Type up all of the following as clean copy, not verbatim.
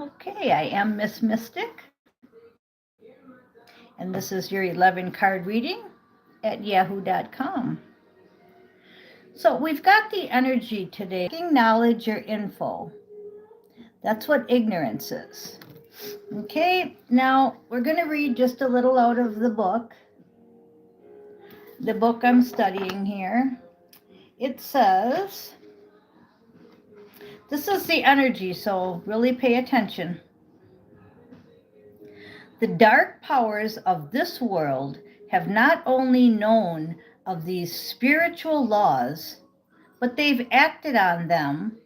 Okay, I am Miss Mystic, and this is your 11 card reading at yahoo.com. So we've got the energy today, knowledge or info. That's what ignorance is. Okay, now we're going to read just a little out of the book I'm studying here. It says, this is the energy, so really pay attention. The dark powers of this world have not only known of these spiritual laws, but they've acted on them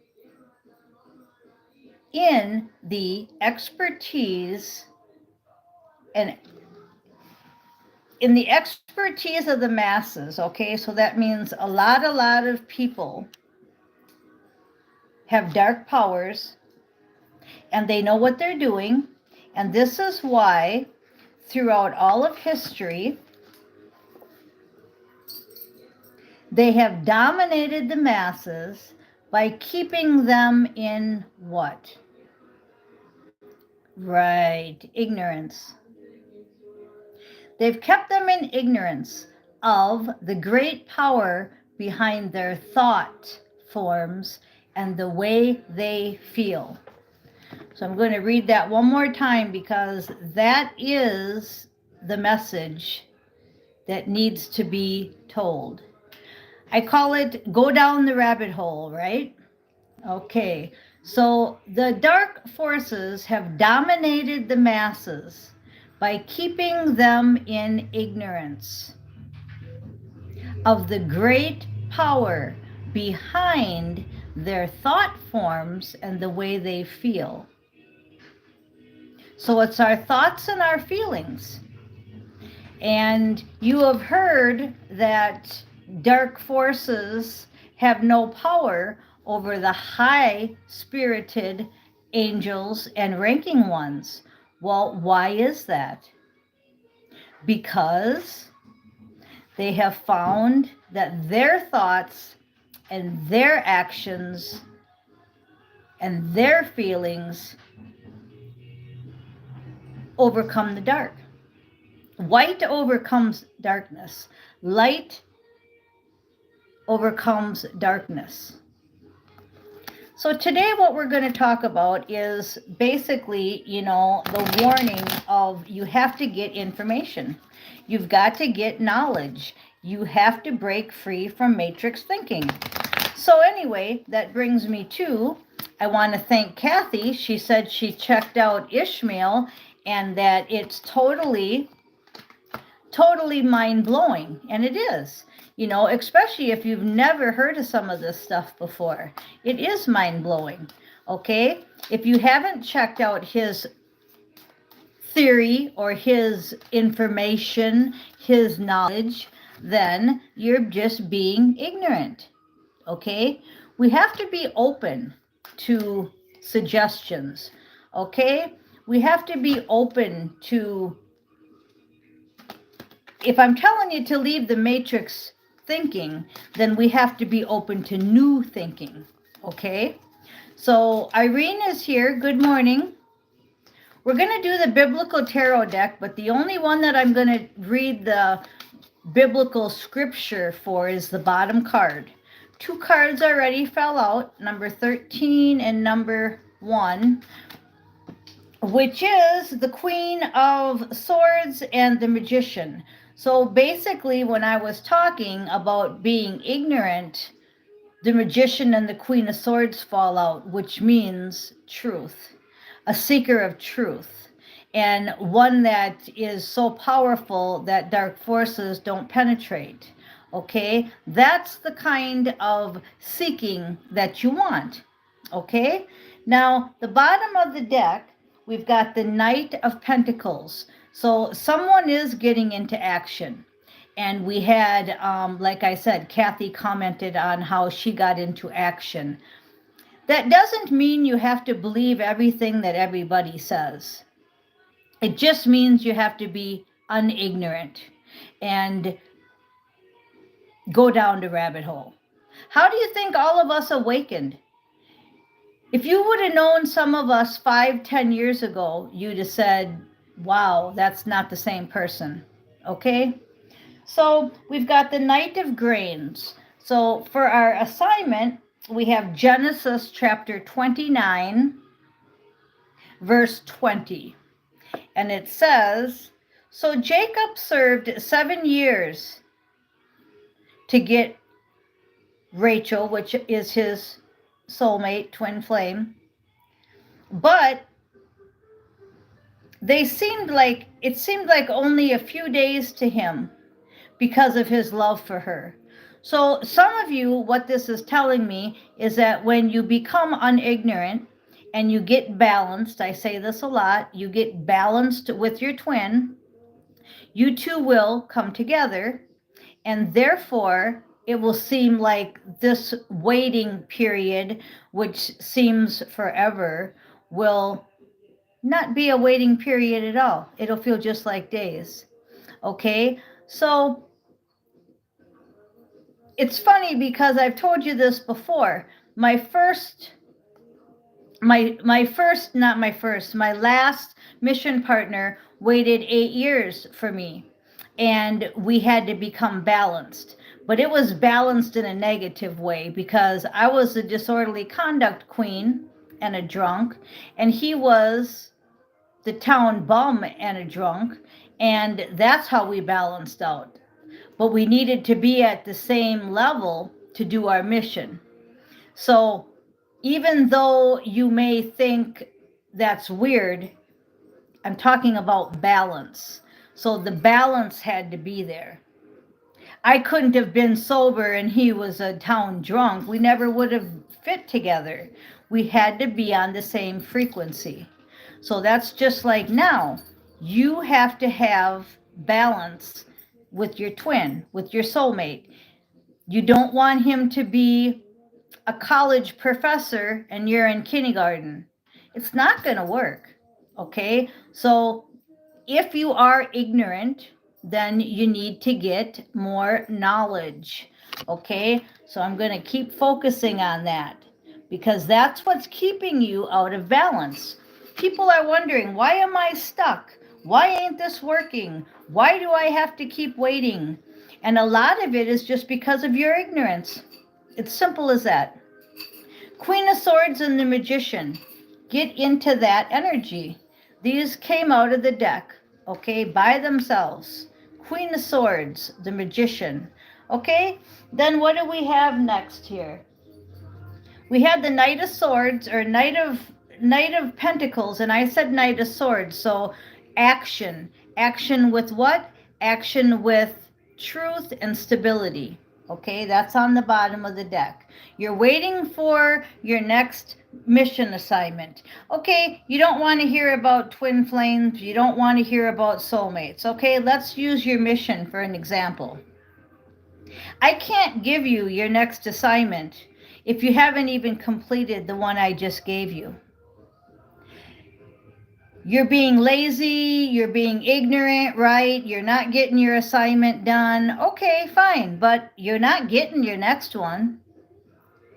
in the expertise and in the expertise of the masses. Okay, so that means a lot of people have dark powers and they know what they're doing. And this is why throughout all of history, they have dominated the masses by keeping them in what? Right, ignorance. They've kept them in ignorance of the great power behind their thought forms and the way they feel. So I'm going to read that one more time because that is the message that needs to be told. I call it go down the rabbit hole, right? Okay, so the dark forces have dominated the masses by keeping them in ignorance of the great power behind their thought forms and the way they feel. So it's our thoughts and our feelings. And you have heard that dark forces have no power over the high-spirited angels and ranking ones. Well, why is that? Because they have found that their thoughts and their actions and their feelings overcome the dark. White overcomes darkness. Light overcomes darkness. So today what we're going to talk about is basically, the warning of you have to get information. You've got to get knowledge. You have to break free from matrix thinking. So anyway, that brings me to, I want to thank Kathy. She said she checked out Ishmael and that it's totally mind-blowing. And it is. Especially if you've never heard of some of this stuff before. It is mind-blowing, okay? If you haven't checked out his theory or his information, his knowledge, then you're just being ignorant, okay? We have to be open to suggestions, okay? We have to be open to, if I'm telling you to leave the matrix thinking, then we have to be open to new thinking, okay? So Irene is here. Good morning. We're going to do the biblical tarot deck, but the only one that I'm going to read the biblical scripture for is the bottom card. 2 cards already fell out, number 13 and number 1, which is the Queen of Swords and the Magician. So basically, when I was talking about being ignorant, the Magician and the Queen of Swords fall out, which means truth, a seeker of truth, and one that is so powerful that dark forces don't penetrate. Okay, that's the kind of seeking that you want. Okay, now the bottom of the deck, we've got the Knight of Pentacles. So someone is getting into action. And we had, like I said, Kathy commented on how she got into action. That doesn't mean you have to believe everything that everybody says. It just means you have to be unignorant and go down the rabbit hole. How do you think all of us awakened? If you would have known some of us 5-10 years ago, you'd have said, wow, that's not the same person. Okay? So we've got the Knight of Grains. So for our assignment, we have Genesis chapter 29, verse 20. And it says, so Jacob served 7 years to get Rachel, which is his soulmate, twin flame. But it seemed like only a few days to him because of his love for her. So some of you, what this is telling me is that when you become unignorant and you get balanced, I say this a lot, you get balanced with your twin, you two will come together, and therefore it will seem like this waiting period, which seems forever, will not be a waiting period at all. It'll feel just like days. Okay? So it's funny because I've told you this before. My last mission partner waited 8 years for me, and we had to become balanced. But it was balanced in a negative way because I was a disorderly conduct queen and a drunk, and he was the town bum and a drunk, and that's how we balanced out. But we needed to be at the same level to do our mission. So even though you may think that's weird, I'm talking about balance. So the balance had to be there. I couldn't have been sober and he was a town drunk. We never would have fit together. We had to be on the same frequency. So that's just like now. You have to have balance with your twin, with your soulmate. You don't want him to be a college professor and you're in kindergarten. It's not going to work. Okay? So if you are ignorant, then you need to get more knowledge. Okay? So I'm going to keep focusing on that because that's what's keeping you out of balance. People are wondering, why am I stuck? Why ain't this working? Why do I have to keep waiting? And a lot of it is just because of your ignorance. It's simple as that. Queen of Swords and the Magician. Get into that energy. These came out of the deck, okay, by themselves. Queen of Swords, the Magician. Okay, then what do we have next here? We had the Knight of Swords, or Knight of Pentacles, and I said Knight of Swords. So action. Action with what? Action with truth and stability. Okay, that's on the bottom of the deck. You're waiting for your next mission assignment. Okay, you don't want to hear about twin flames. You don't want to hear about soulmates. Okay, let's use your mission for an example. I can't give you your next assignment if you haven't even completed the one I just gave you. You're being lazy, you're being ignorant, right? You're not getting your assignment done. Okay, fine, but you're not getting your next one.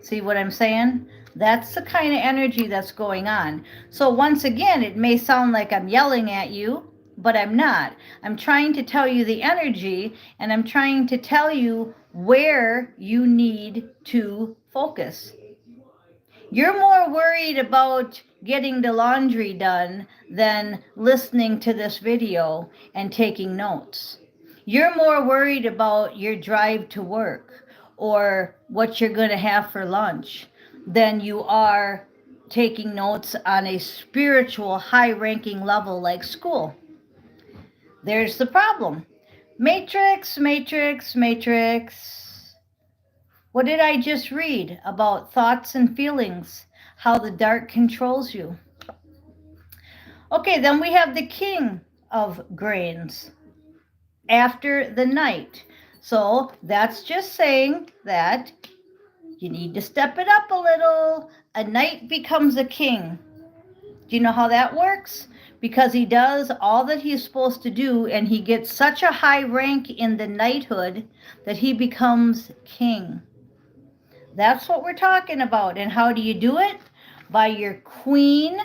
See what I'm saying? That's the kind of energy that's going on. So once again, it may sound like I'm yelling at you, but I'm not. I'm trying to tell you the energy, and I'm trying to tell you where you need to focus. You're more worried about getting the laundry done than listening to this video and taking notes. You're more worried about your drive to work or what you're going to have for lunch than you are taking notes on a spiritual high-ranking level like school. There's the problem. Matrix, matrix, matrix. What did I just read about thoughts and feelings? How the dark controls you. Okay, then we have the King of Grains after the Knight. So that's just saying that you need to step it up a little. A knight becomes a king. Do you know how that works? Because he does all that he's supposed to do, and he gets such a high rank in the knighthood that he becomes king. That's what we're talking about. And how do you do it? by your Queen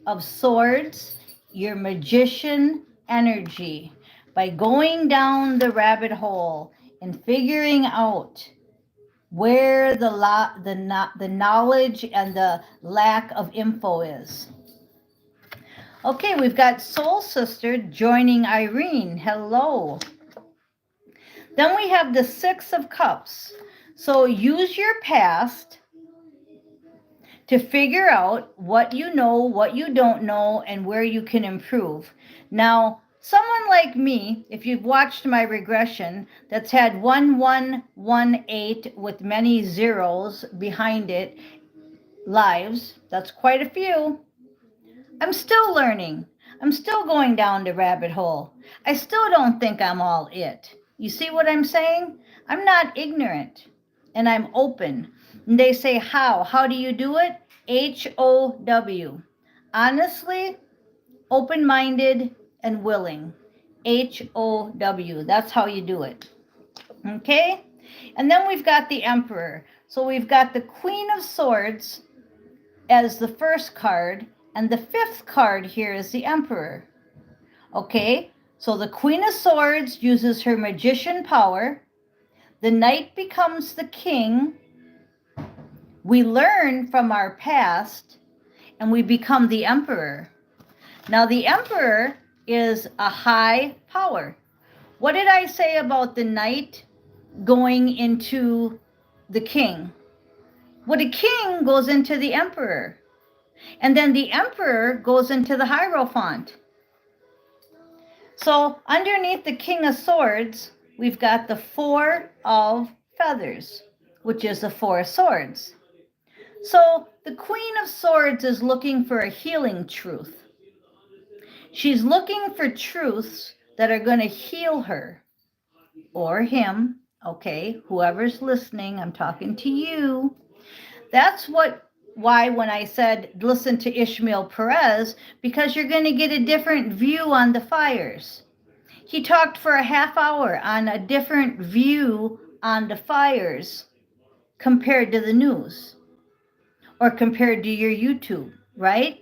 of Swords, your magician energy, by going down the rabbit hole and figuring out where the knowledge and the lack of info is. Okay, we've got Soul Sister joining Irene. Hello. Then we have the Six of Cups. So use your past to figure out what you know, what you don't know, and where you can improve. Now, someone like me, if you've watched my regression, that's had 1118 with many zeros behind it, lives, that's quite a few. I'm still learning. I'm still going down the rabbit hole. I still don't think I'm all it. You see what I'm saying? I'm not ignorant, and I'm open. And they say, how? How do you do it? HOW. Honestly, open-minded and willing. HOW. That's how you do it. Okay? And then we've got the Emperor. So we've got the Queen of Swords as the first card, and the fifth card here is the Emperor. Okay? So the Queen of Swords uses her magician power. The Knight becomes the King. We learn from our past, and we become the Emperor. Now, the Emperor is a high power. What did I say about the Knight going into the King? Well, the King goes into the Emperor. And then the Emperor goes into the Hierophant. So underneath the King of Swords, we've got the Four of Feathers, which is the Four of Swords. So the Queen of Swords is looking for a healing truth. She's looking for truths that are going to heal her or him. Okay, whoever's listening, I'm talking to you. That's why when I said listen to Ishmael Perez, because you're going to get a different view on the fires. He talked for a half hour on a different view on the fires compared to the news or compared to your YouTube, right?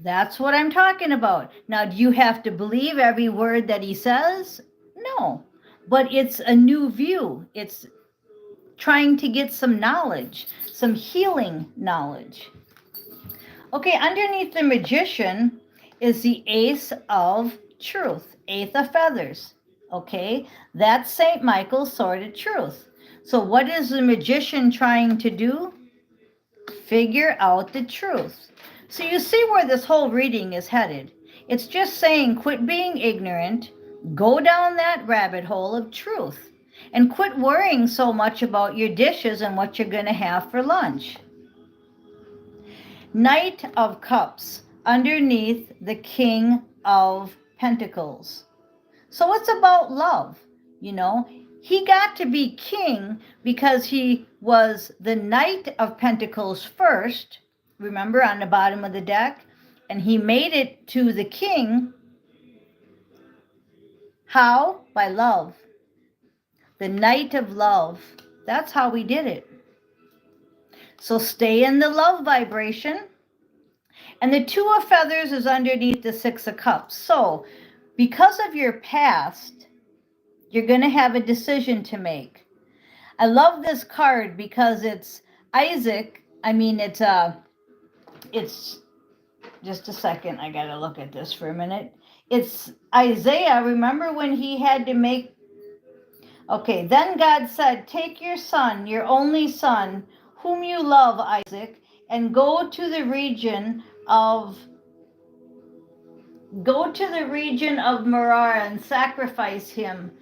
That's what I'm talking about. Now, do you have to believe every word that he says? No, but it's a new view. It's trying to get some knowledge, some healing knowledge. Okay, underneath the Magician is the Ace of Truth, Eighth of Feathers. Okay, that's St. Michael's Sword of Truth. So what is the Magician trying to do? Figure out the truth. So you see where this whole reading is headed. It's just saying quit being ignorant, go down that rabbit hole of truth, and quit worrying so much about your dishes and what you're going to have for lunch. Knight of Cups, underneath the King of Pentacles. So it's about love, you know. He got to be king because he was the Knight of Pentacles first, remember, on the bottom of the deck, and he made it to the king. How? By love. The Knight of Love. That's how we did it. So stay in the love vibration. And the Two of Feathers is underneath the Six of Cups. So because of your past, you're going to have a decision to make. I love this card because it's Isaac. I mean, it's just a second. I got to look at this for a minute. It's Isaiah. Remember when he had to make, okay, then God said, take your son, your only son, whom you love, Isaac, and go to the region of Moriah and sacrifice him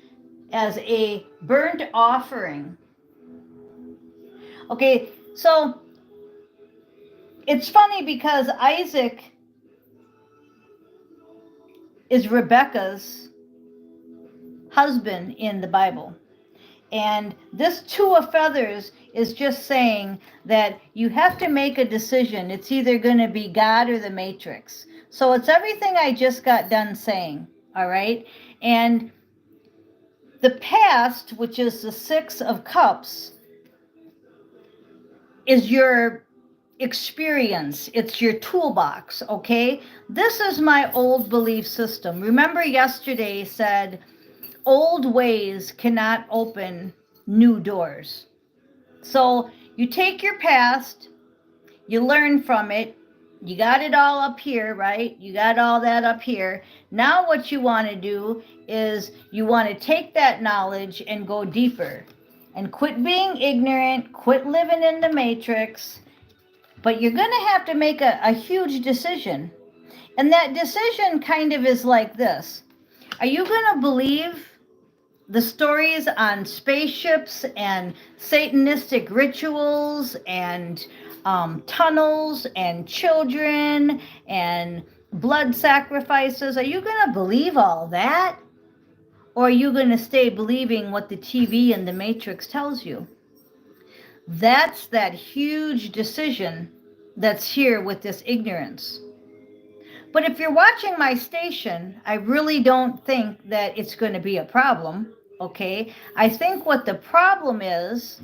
as a burnt offering. Okay, so it's funny because Isaac is Rebekah's husband in the Bible. And this Two of Feathers is just saying that you have to make a decision. It's either going to be God or the Matrix. So it's everything I just got done saying, all right? And the past, which is the Six of Cups, is your experience. It's your toolbox, okay? This is my old belief system. Remember yesterday said old ways cannot open new doors. So you take your past, you learn from it, you got it all up here, right? You got all that up here. Now what you want to do is you want to take that knowledge and go deeper and quit being ignorant, quit living in the matrix. But you're going to have to make a huge decision. And that decision kind of is like this. Are you going to believe the stories on spaceships and Satanistic rituals and tunnels and children and blood sacrifices? Are you going to believe all that? Or are you going to stay believing what the TV and the Matrix tells you? That's that huge decision that's here with this ignorance. But if you're watching my station, I really don't think that it's going to be a problem, okay? I think what the problem is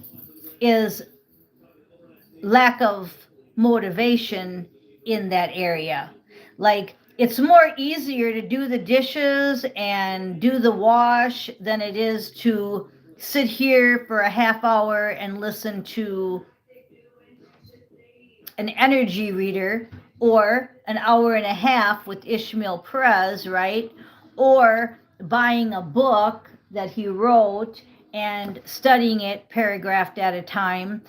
lack of motivation in that area. Like, it's more easier to do the dishes and do the wash than it is to sit here for a half hour and listen to an energy reader, or an hour and a half with Ishmael Perez, right? Or buying a book that he wrote and studying it paragraph at a time.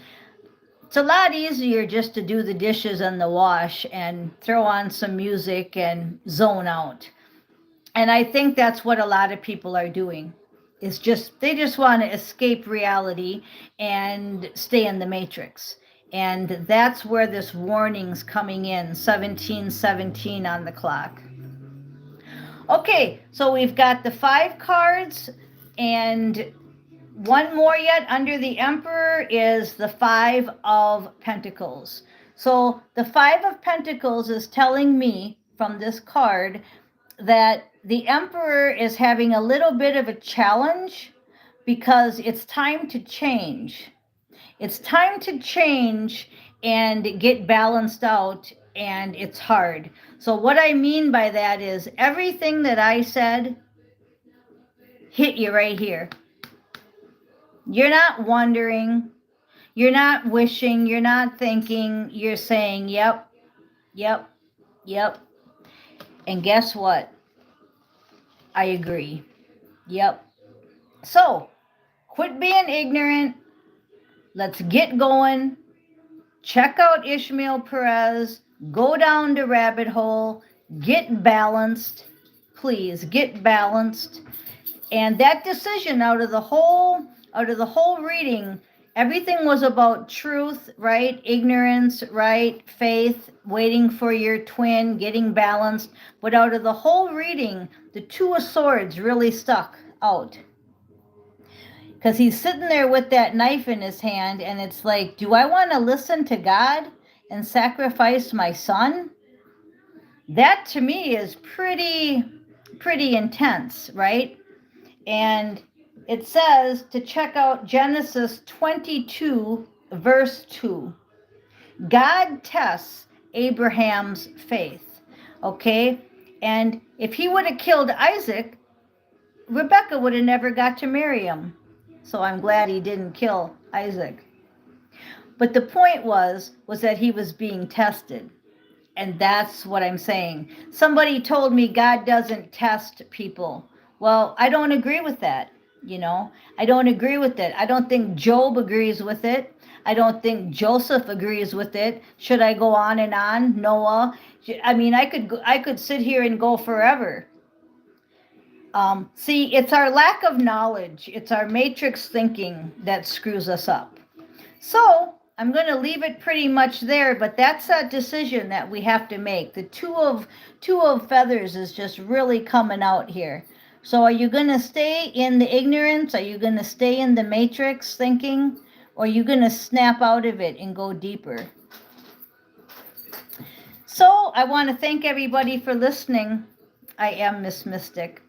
It's a lot easier just to do the dishes and the wash and throw on some music and zone out. And I think that's what a lot of people are doing. It's just, they just want to escape reality and stay in the matrix. And that's where this warning's coming in, 1717 on the clock. Okay, so we've got the 5 cards, and one more yet under the Emperor is the 5 of Pentacles. So the 5 of Pentacles is telling me from this card that the Emperor is having a little bit of a challenge because it's time to change. It's time to change and get balanced out, and it's hard. So what I mean by that is everything that I said hit you right here. You're not wondering, you're not wishing, you're not thinking, you're saying, yep, yep, yep. And guess what? I agree. Yep. So, quit being ignorant. Let's get going. Check out Ishmael Perez. Go down the rabbit hole. Get balanced. Please get balanced. And that decision out of the whole reading, everything was about truth, right? Ignorance, right? Faith, waiting for your twin, getting balanced. But out of the whole reading, the 2 of Swords really stuck out. Because he's sitting there with that knife in his hand, and it's like, do I want to listen to God and sacrifice my son? That to me is pretty intense, right? And it says to check out Genesis 22, verse 2. God tests Abraham's faith, okay? And if he would have killed Isaac, Rebecca would have never got to marry him. So I'm glad he didn't kill Isaac. But the point was that he was being tested. And that's what I'm saying. Somebody told me God doesn't test people. Well, I don't agree with that. You know, I don't agree with it. I don't think Job agrees with it. I don't think Joseph agrees with it. Should I go on and on? Noah. I mean, I could sit here and go forever. See, it's our lack of knowledge. It's our matrix thinking that screws us up. So I'm going to leave it pretty much there, but that's a decision that we have to make. The two of feathers is just really coming out here. So are you going to stay in the ignorance? Are you going to stay in the matrix thinking? Or are you going to snap out of it and go deeper? So I want to thank everybody for listening. I am Miss Mystic.